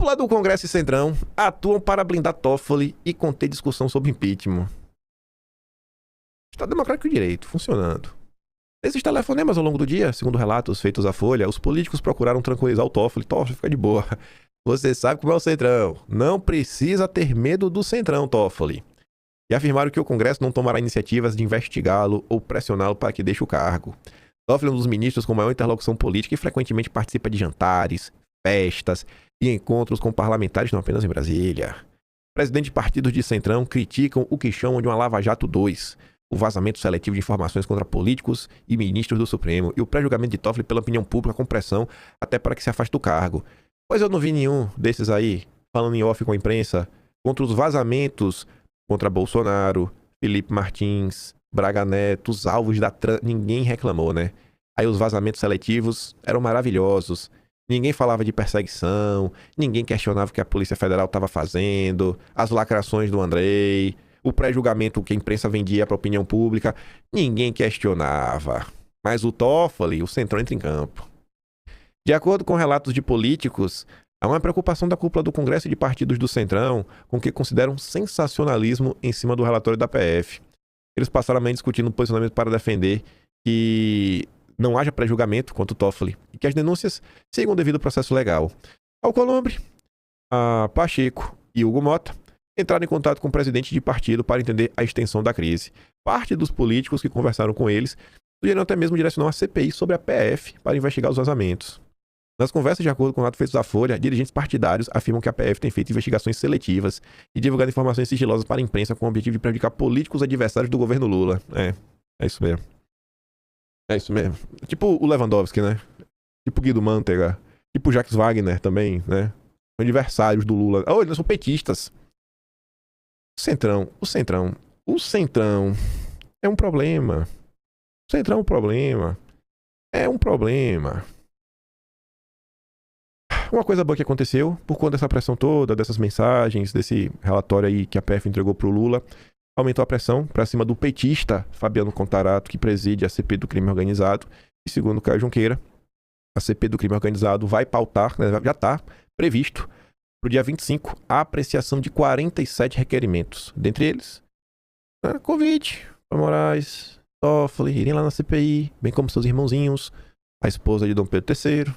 Cúpula do Congresso e Centrão atuam para blindar Toffoli e conter discussão sobre impeachment. Estado Democrático de Direito, funcionando. Nesses telefonemas ao longo do dia, segundo relatos feitos à Folha, os políticos procuraram tranquilizar o Toffoli. Toffoli, fica de boa. Você sabe como é o Centrão. Não precisa ter medo do Centrão, Toffoli. E afirmaram que o Congresso não tomará iniciativas de investigá-lo ou pressioná-lo para que deixe o cargo. Toffoli é um dos ministros com maior interlocução política e frequentemente participa de jantares, festas e encontros com parlamentares não apenas em Brasília. Presidentes de partidos de Centrão criticam o que chamam de uma Lava Jato 2, o vazamento seletivo de informações contra políticos e ministros do Supremo e o pré-julgamento de Toffoli pela opinião pública com pressão até para que se afaste do cargo. Pois eu não vi nenhum desses aí falando em off com a imprensa contra os vazamentos contra Bolsonaro, Felipe Martins, Braga Neto, os alvos da ninguém reclamou, né? Aí os vazamentos seletivos eram maravilhosos. Ninguém falava de perseguição, ninguém questionava o que a Polícia Federal estava fazendo, as lacrações do Andrei, o pré-julgamento que a imprensa vendia para a opinião pública, ninguém questionava. Mas o Toffoli, o Centrão entra em campo. De acordo com relatos de políticos, há uma preocupação da cúpula do Congresso e de partidos do Centrão com o que consideram sensacionalismo em cima do relatório da PF. Eles passaram a manhã discutindo um posicionamento para defender que não haja pré-julgamento contra o Toffoli e que as denúncias sigam o devido processo legal. Alcolumbre, a Pacheco e Hugo Mota entraram em contato com o presidente de partido para entender a extensão da crise. Parte dos políticos que conversaram com eles sugeriram até mesmo direcionar uma CPI sobre a PF para investigar os vazamentos. Nas conversas, de acordo com relatos feitos à Folha, dirigentes partidários afirmam que a PF tem feito investigações seletivas e divulgado informações sigilosas para a imprensa com o objetivo de prejudicar políticos adversários do governo Lula. É isso mesmo. É isso mesmo. Tipo o Lewandowski, né? Tipo o Guido Mantega. Tipo o Jacques Wagner também, né? São adversários do Lula. Oh, eles são petistas. O Centrão é um problema. O Centrão é um problema. É um problema. Uma coisa boa que aconteceu, por conta dessa pressão toda, dessas mensagens, desse relatório aí que a PF entregou pro Lula, aumentou a pressão para cima do petista Fabiano Contarato, que preside a CPI do crime organizado. E segundo Caio Junqueira, a CPI do crime organizado vai pautar, né, já está previsto, para o dia 25, a apreciação de 47 requerimentos. Dentre eles, Covid, Moraes, Toffoli, irem lá na CPI, bem como seus irmãozinhos, a esposa de Dom Pedro III.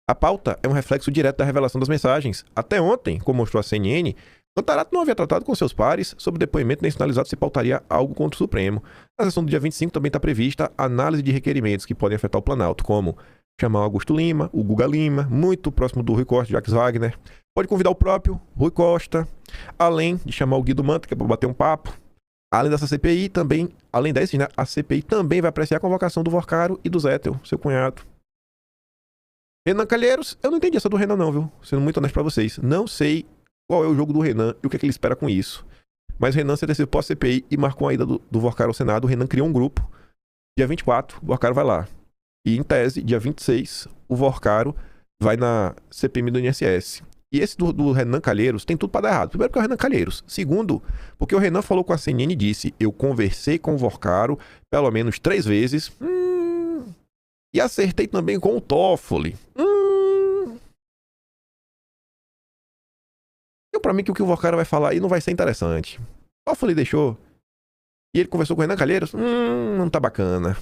A pauta é um reflexo direto da revelação das mensagens. Até ontem, como mostrou a CNN, Contarato não havia tratado com seus pares sobre o depoimento nem sinalizado se pautaria algo contra o Supremo. Na sessão do dia 25 também está prevista análise de requerimentos que podem afetar o Planalto, como chamar o Augusto Lima, o Guga Lima, muito próximo do Rui Costa, Jacques Wagner. Pode convidar o próprio Rui Costa, além de chamar o Guido Mantega, que é para bater um papo. Além dessa CPI, também, além desses, né, a CPI também vai apreciar a convocação do Vorcaro e do Zettel, seu cunhado. Renan Calheiros, eu não entendi essa do Renan não, viu? Sendo muito honesto pra vocês. Não sei qual é o jogo do Renan e o que, é que ele espera com isso. Mas o Renan se antecipou a CPI e marcou a ida do Vorcaro ao Senado. O Renan criou um grupo. Dia 24, o Vorcaro vai lá. E em tese, dia 26, o Vorcaro vai na CPMI do INSS. E esse do Renan Calheiros tem tudo pra dar errado. Primeiro porque é o Renan Calheiros. Segundo, porque o Renan falou com a CNN e disse: eu conversei com o Vorcaro pelo menos 3 vezes. E acertei também com o Toffoli. Então, pra mim, que o Vorcaro vai falar aí não vai ser interessante. Toffoli deixou. E ele conversou com o Renan Calheiros. Não tá bacana.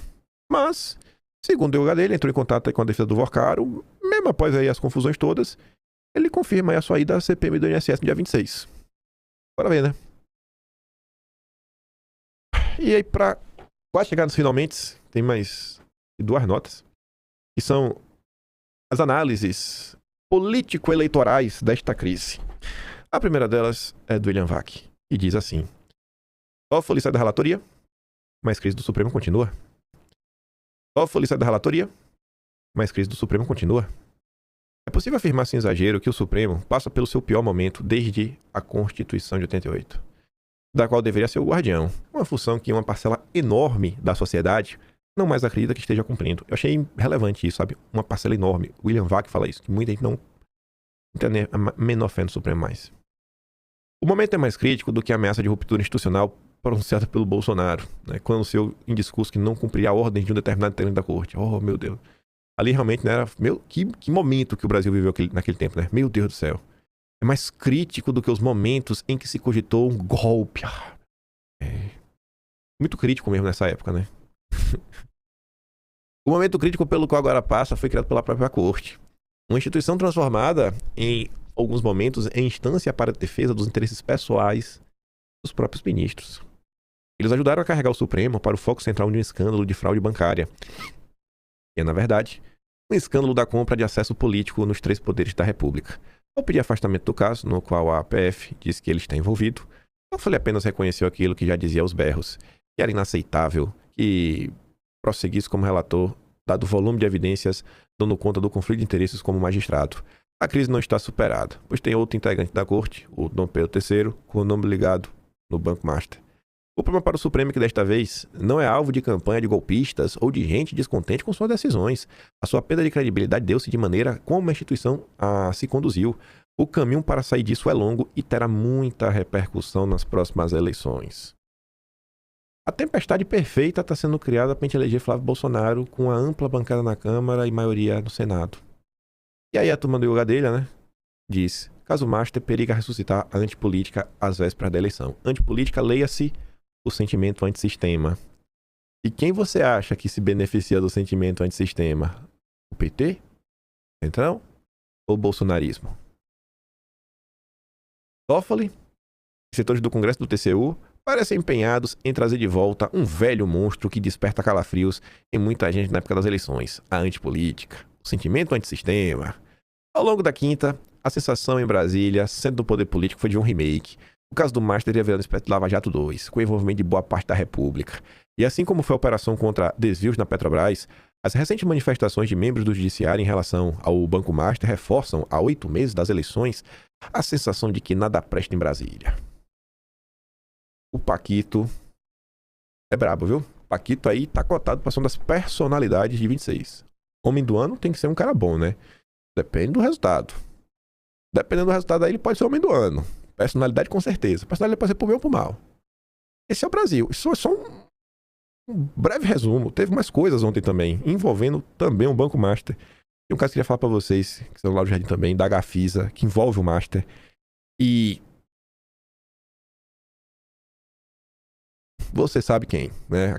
Mas, segundo o dele, entrou em contato aí com a defesa do Vorcaro. Mesmo após aí as confusões todas, ele confirma aí a sua ida à CPMI do INSS no dia 26. Bora ver, né? E aí, pra quase chegar nos finalmente, tem mais 2 notas, que são as análises político-eleitorais desta crise. A primeira delas é do William Vac, e diz assim: Toffoli sai da relatoria, mas crise do Supremo continua. Toffoli sai da relatoria, mas crise do Supremo continua. É possível afirmar sem exagero que o Supremo passa pelo seu pior momento desde a Constituição de 88, da qual deveria ser o guardião, uma função que uma parcela enorme da sociedade não mais acredita que esteja cumprindo. Eu achei relevante isso, sabe? Uma parcela enorme. William Vac fala isso, que muita gente não tem a menor fé no Supremo mais. O momento é mais crítico do que a ameaça de ruptura institucional pronunciada pelo Bolsonaro, né, quando anunciou em discurso que não cumpriria a ordem de um determinado integrante da corte. Oh, meu Deus. Ali realmente, né, era, que momento que o Brasil viveu naquele tempo, né? Meu Deus do céu. É mais crítico do que os momentos em que se cogitou um golpe. É muito crítico mesmo nessa época, né? O momento crítico pelo qual agora passa foi criado pela própria corte. Uma instituição transformada, em alguns momentos, em instância para a defesa dos interesses pessoais dos próprios ministros. Eles ajudaram a carregar o Supremo para o foco central de um escândalo de fraude bancária. E é, na verdade, um escândalo da compra de acesso político nos 3 poderes da República. Ao pedir afastamento do caso, no qual a APF disse que ele está envolvido, Toffoli apenas reconheceu aquilo que já dizia aos berros, que era inaceitável que prosseguisse como relator, dado o volume de evidências dando conta do conflito de interesses como magistrado. A crise não está superada, pois tem outro integrante da corte, o Dom Pedro III, com o nome ligado no Banco Master. O problema para o Supremo é que desta vez não é alvo de campanha de golpistas ou de gente descontente com suas decisões. A sua perda de credibilidade deu-se de maneira como a instituição se conduziu. O caminho para sair disso é longo e terá muita repercussão nas próximas eleições. A tempestade perfeita está sendo criada para a gente eleger Flávio Bolsonaro com a ampla bancada na Câmara e maioria no Senado. E aí a turma do Yoga dele, né, diz: caso Master periga ressuscitar a antipolítica às vésperas da eleição. Antipolítica, leia-se o sentimento antissistema. E quem você acha que se beneficia do sentimento antissistema? O PT? Centrão? Ou o bolsonarismo? Toffoli e setores do Congresso do TCU parecem empenhados em trazer de volta um velho monstro que desperta calafrios em muita gente na época das eleições: a antipolítica, o sentimento antissistema. Ao longo da quinta, a sensação em Brasília, centro do poder político, foi de um remake. O caso do Master teria virado espécie de Lava Jato 2, com o envolvimento de boa parte da República. E assim como foi a operação contra desvios na Petrobras, as recentes manifestações de membros do Judiciário em relação ao Banco Master reforçam, há 8 meses das eleições, a sensação de que nada presta em Brasília. O Paquito é brabo, viu? O Paquito aí tá cotado para ser uma das personalidades de 26. Homem do ano tem que ser um cara bom, né? Depende do resultado. Dependendo do resultado aí, ele pode ser homem do ano. Personalidade, com certeza. Personalidade pode ser pro bem ou pro mal. Esse é o Brasil. Isso é só um breve resumo. Teve mais coisas ontem também, envolvendo também o Banco Master. E um caso que eu queria falar pra vocês, que são lá do Jardim também, da Gafisa, que envolve o Master. E você sabe quem, né?